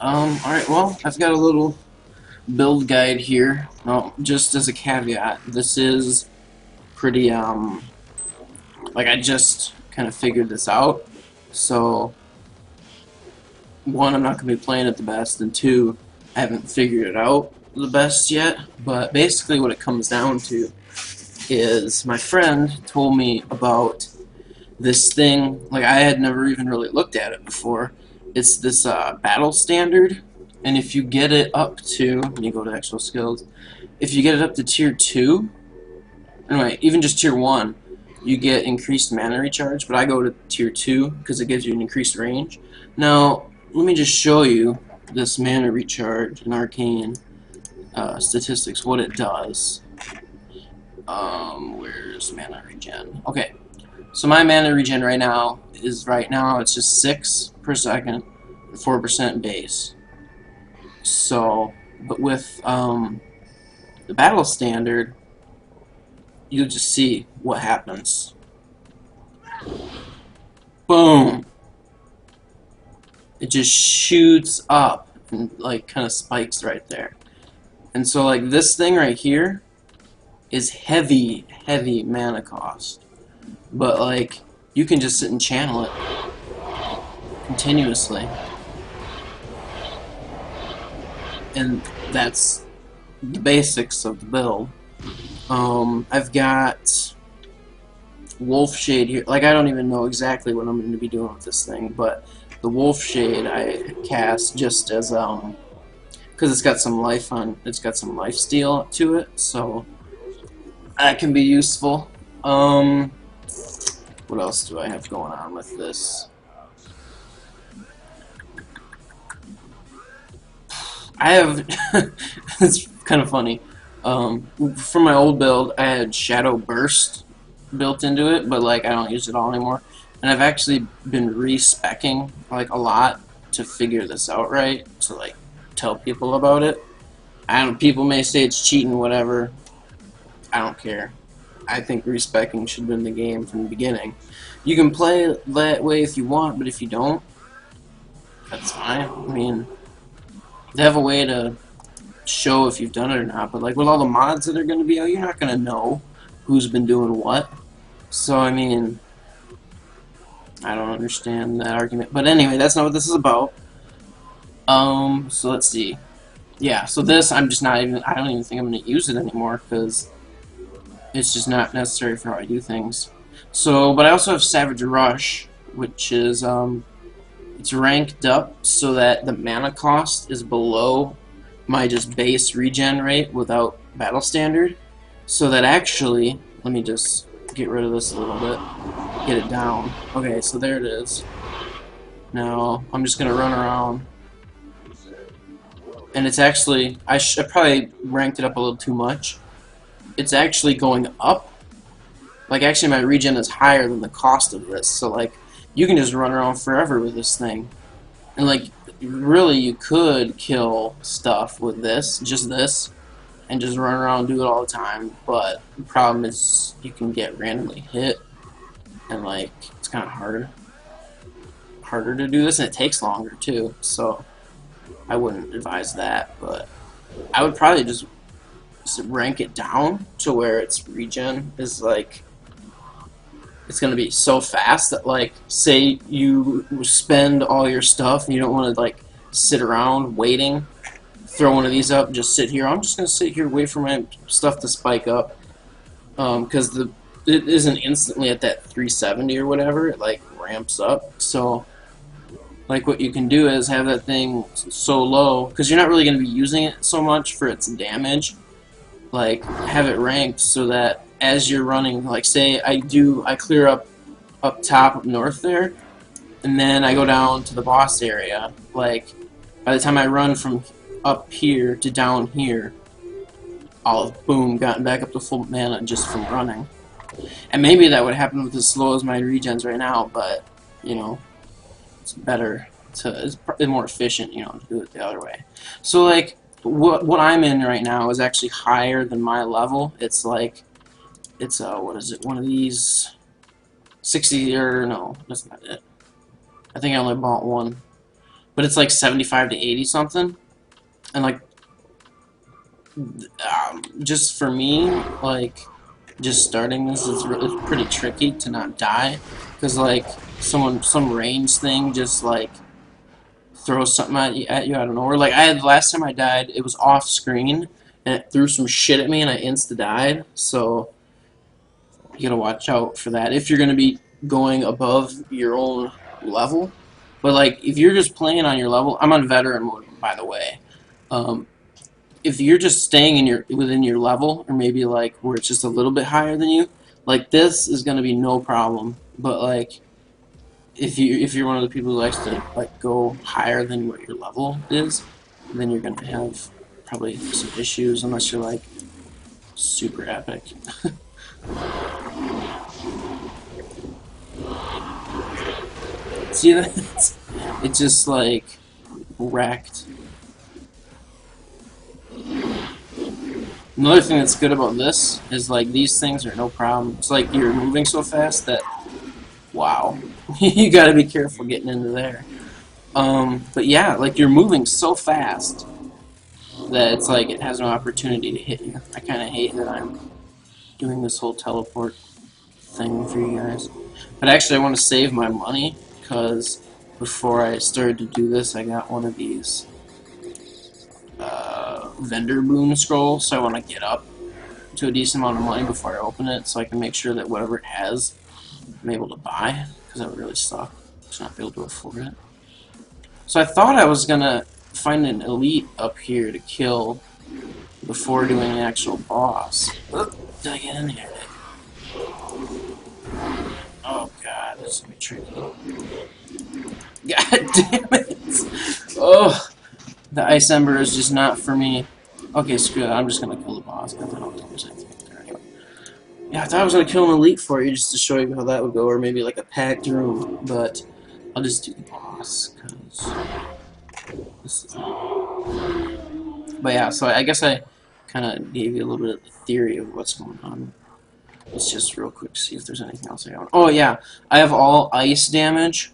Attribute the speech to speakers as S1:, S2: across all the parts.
S1: Alright, well, I've got a little build guide here. Well, just as a caveat, this is pretty, like I just kind of figured this out. So, one, I'm not going to be playing it the best, and two, I haven't figured it out the best yet. But basically what it comes down to is my friend told me about this thing, like I had never even really looked at it before. It's this battle standard, and if you get it up to, let me go to actual skills, if you get it up to tier 2, anyway, even just tier 1, you get increased mana recharge, but I go to tier 2 because it gives you an increased range. Now, let me just show you this mana recharge and arcane statistics, what it does. Where's mana regen? Okay, so my mana regen right now it's just 6 per second, 4% base. So, but with the battle standard, you just see what happens. Boom! It just shoots up and like kind of spikes right there. And so like this thing right here is heavy mana cost. But like you can just sit and channel it continuously. And that's the basics of the build. I've got Wolf Shade here. Like I don't even know exactly what I'm going to be doing with this thing, but the Wolf Shade I cast just as because it's got some life steal to it, so that can be useful. What else do I have going on with this? I have it's kind of funny. For my old build, I had Shadow Burst built into it, but like I don't use it all anymore. And I've actually been re-speccing like a lot to figure this out right, to like tell people about it. I don't. People may say it's cheating, whatever. I don't care. I think re-speccing should have been the game from the beginning. You can play that way if you want, but if you don't, that's fine. I mean, they have a way to show if you've done it or not, but like with all the mods that are going to be out, you're not going to know who's been doing what. So, I mean, I don't understand that argument. But anyway, that's not what this is about. So let's see. Yeah, so this, I don't even think I'm going to use it anymore, because it's just not necessary for how I do things. So, but I also have Savage Rush, which is, it's ranked up so that the mana cost is below my just base regen rate without battle standard. So that actually, let me just get rid of this a little bit, get it down. Okay, so there it is. Now, I'm just going to run around. And it's actually, I probably ranked it up a little too much. It's actually going up. Like, actually, my regen is higher than the cost of this. So, like, you can just run around forever with this thing. And, like, really, you could kill stuff with this, just this, and just run around and do it all the time. But the problem is you can get randomly hit. And, like, it's kind of harder to do this, and it takes longer, too. So, I wouldn't advise that. But I would probably just rank it down to where its regen is, like, it's going to be so fast that, like, say you spend all your stuff and you don't want to, like, sit around waiting, throw one of these up, just sit here. I'm just going to sit here, wait for my stuff to spike up, because it isn't instantly at that 370 or whatever. It, like, ramps up. So, like, what you can do is have that thing so low, because you're not really going to be using it so much for its damage. Like, have it ranked so that as you're running, like, say I clear up top up north there, and then I go down to the boss area. Like, by the time I run from up here to down here, I'll have, boom, gotten back up to full mana just from running. And maybe that would happen with as slow as my regens right now, but, you know, it's better it's more efficient, you know, to do it the other way. So, like, what I'm in right now is actually higher than my level. It's like, it's what is it? One of these 60 or no, that's not it. I think I only bought one. but it's like 75 to 80 something, and like just for me, like just starting this is it's pretty tricky to not die, because like some range thing just like throws something at you out of nowhere. Like I had last time I died, it was off screen and it threw some shit at me and I insta died. So you gotta watch out for that if you're gonna be going above your own level. But like if you're just playing on your level, I'm on veteran mode by the way. If you're just staying in within your level, or maybe like where it's just a little bit higher than you, like this is gonna be no problem. But like if you're one of the people who likes to like go higher than what your level is, then you're gonna have probably some issues unless you're like super epic. See that? It just like wrecked. Another thing that's good about this is like these things are no problem. It's like you're moving so fast that wow, you gotta be careful getting into there. But yeah, like you're moving so fast that it's like it has no opportunity to hit you. I kind of hate that I'm doing this whole teleport thing for you guys. But actually I want to save my money, because before I started to do this I got one of these vendor boon scrolls, so I want to get up to a decent amount of money before I open it, so I can make sure that whatever it has I'm able to buy, because that would really suck to not be able to afford it. So I thought I was gonna find an elite up here to kill before doing an actual boss. Did I get in here? Oh god, this is gonna be tricky. God damn it! Oh, the ice ember is just not for me. Okay, screw it. I'm just gonna kill the boss. I don't know what anything. Yeah, I thought I was gonna kill an elite for you just to show you how that would go, or maybe like a packed room, but I'll just do the boss, because this is... But yeah, so I guess I kind of gave you a little bit of the theory of what's going on. Let's just real quick see if there's anything else I got. Oh yeah, I have all ice damage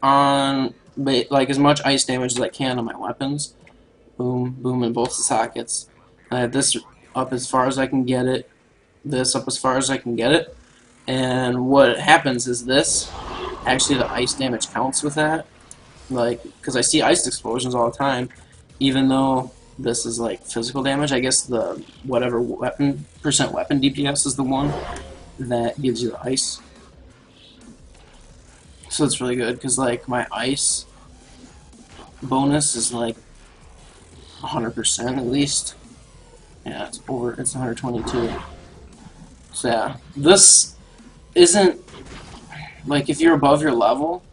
S1: on, like as much ice damage as I can on my weapons. Boom, boom in both the sockets. I have this up as far as I can get it. This up as far as I can get it. And what happens is this, actually the ice damage counts with that. Like, because I see ice explosions all the time, even though this is like physical damage. I guess the whatever percent weapon DPS is the one that gives you the ice. So it's really good, because like my ice bonus is like 100% at least. Yeah, it's 122. So yeah, this isn't, like if you're above your level,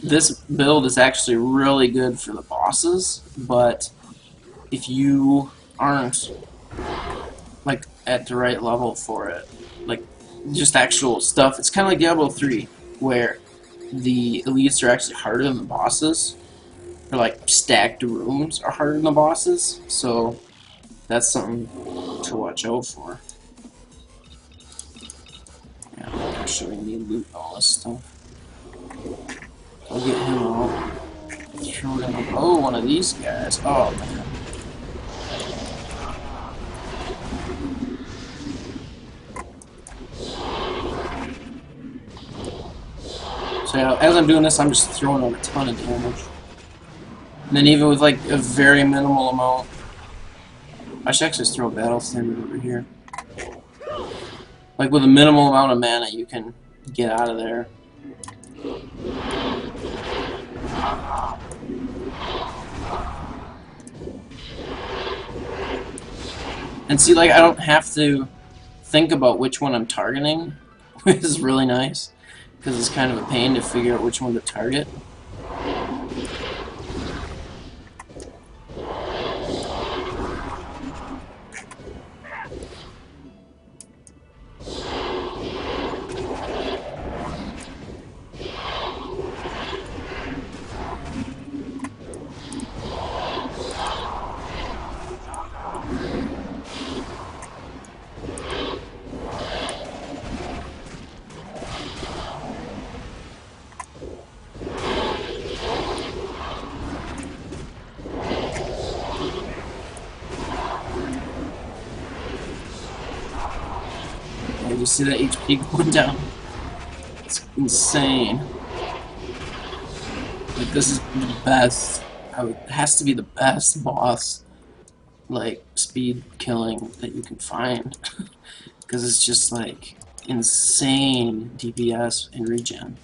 S1: this build is actually really good for the bosses, but if you aren't like at the right level for it, like just actual stuff, it's kind of like Diablo 3, where the elites are actually harder than the bosses, or like stacked rooms are harder than the bosses, so that's something to watch out for. Yeah, actually we need to loot all this stuff. I'll get him out. Throw down. Oh, one of these guys. Oh man. So yeah, as I'm doing this, I'm just throwing out a ton of damage. And then even with like a very minimal amount, I should actually just throw a battle standard over here. Like with a minimal amount of mana, you can get out of there. And see, like I don't have to think about which one I'm targeting, which is really nice, because it's kind of a pain to figure out which one to target. You see that HP going down? It's insane. Like, this is the best. It has to be the best boss, like, speed killing that you can find. Because it's just, like, insane DPS and regen.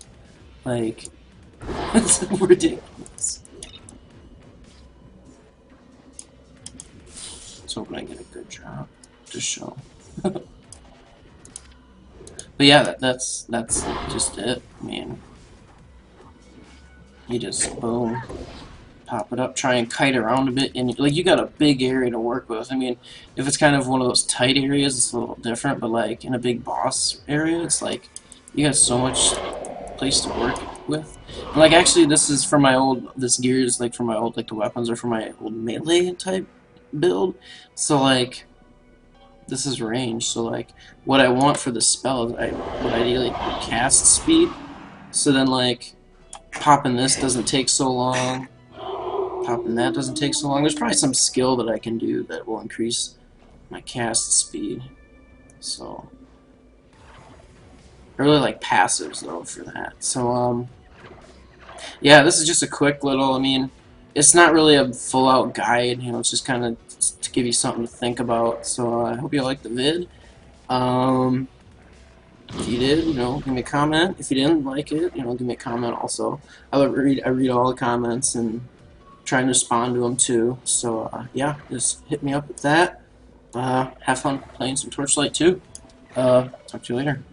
S1: Like, it's ridiculous. Let's hope I get a good drop to show. But yeah, that's just it. I mean, you just boom, pop it up, try and kite around a bit, and like you got a big area to work with. I mean, if it's kind of one of those tight areas, it's a little different. But like in a big boss area, it's like you got so much place to work with. And like actually, this is for my old. This gear is like for my old, like the weapons are for my old melee type build. So like, this is range. So like, what I want for the spell is I would ideally cast speed. So then like, popping this doesn't take so long. Popping that doesn't take so long. There's probably some skill that I can do that will increase my cast speed. So I really like passives though for that. So yeah, this is just a quick little. I mean, it's not really a full-out guide. You know, it's just kind of to give you something to think about. So I hope you liked the vid. If you did, you know, give me a comment. If you didn't like it, you know, give me a comment also. I read all the comments and try and respond to them too. So yeah, just hit me up with that. Have fun playing some Torchlight too. Talk to you later.